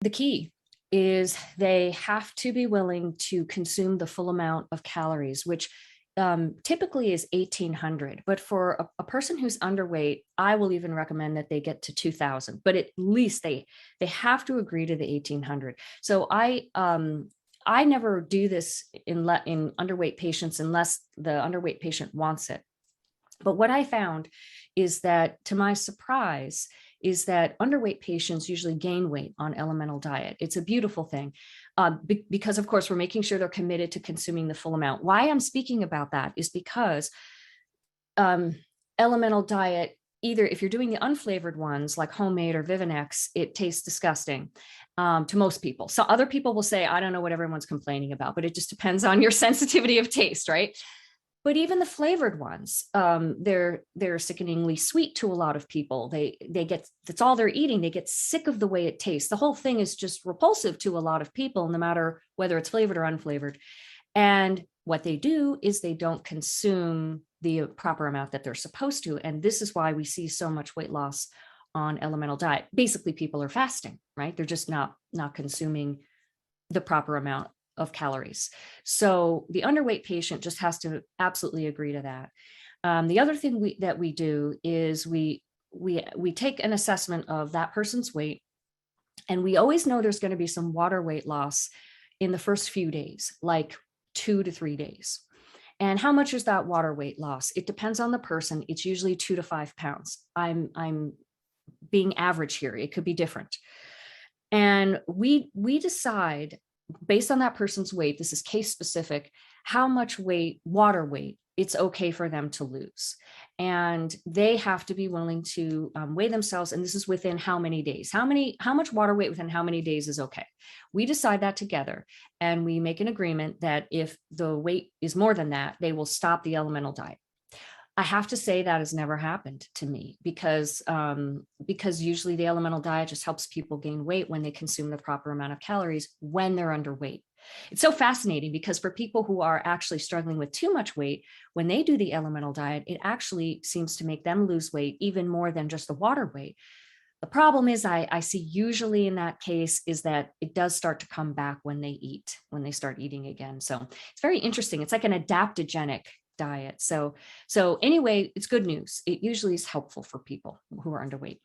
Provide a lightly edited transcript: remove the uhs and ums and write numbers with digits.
The key is they have to be willing to consume the full amount of calories, which typically is 1,800. But for a person who's underweight, I will even recommend that they get to 2,000. But at least they have to agree to the 1,800. So I never do this in underweight patients unless the underweight patient wants it. But what I found is that, to my surprise, is that underweight patients usually gain weight on elemental diet. It's a beautiful thing because, of course, we're making sure they're committed to consuming the full amount. Why I'm speaking about that is because elemental diet, either if you're doing the unflavored ones like homemade or Vivinex, it tastes disgusting to most people. So other people will say, I don't know what everyone's complaining about, but it just depends on your sensitivity of taste, right? But even the flavored ones, they're sickeningly sweet to a lot of people. They get, that's all they're eating. They get sick of the way it tastes. The whole thing is just repulsive to a lot of people, no matter whether it's flavored or unflavored. And what they do is they don't consume the proper amount that they're supposed to. And this is why we see so much weight loss on elemental diet. Basically, people are fasting, right? They're just not consuming the proper amount of calories. So the underweight patient just has to absolutely agree to that. The other thing that we do is we take an assessment of that person's weight, and we always know there's going to be some water weight loss in the first few days, like 2 to 3 days. And how much is that water weight loss? It depends on the person. It's usually 2 to 5 pounds. I'm being average here. It could be different. And we decide, based on that person's weight, this is case specific, how much weight, water weight, it's okay for them to lose. And they have to be willing to weigh themselves. And this is within how many days, how much water weight within how many days is okay. We decide that together, and we make an agreement that if the weight is more than that, they will stop the elemental diet. I have to say that has never happened to me because usually the elemental diet just helps people gain weight when they consume the proper amount of calories when they're underweight. It's so fascinating because for people who are actually struggling with too much weight, when they do the elemental diet, it actually seems to make them lose weight even more than just the water weight. The problem is I see usually in that case is that it does start to come back when they start eating again. So it's very interesting. It's like an adaptogenic diet. So anyway, it's good news. It usually is helpful for people who are underweight.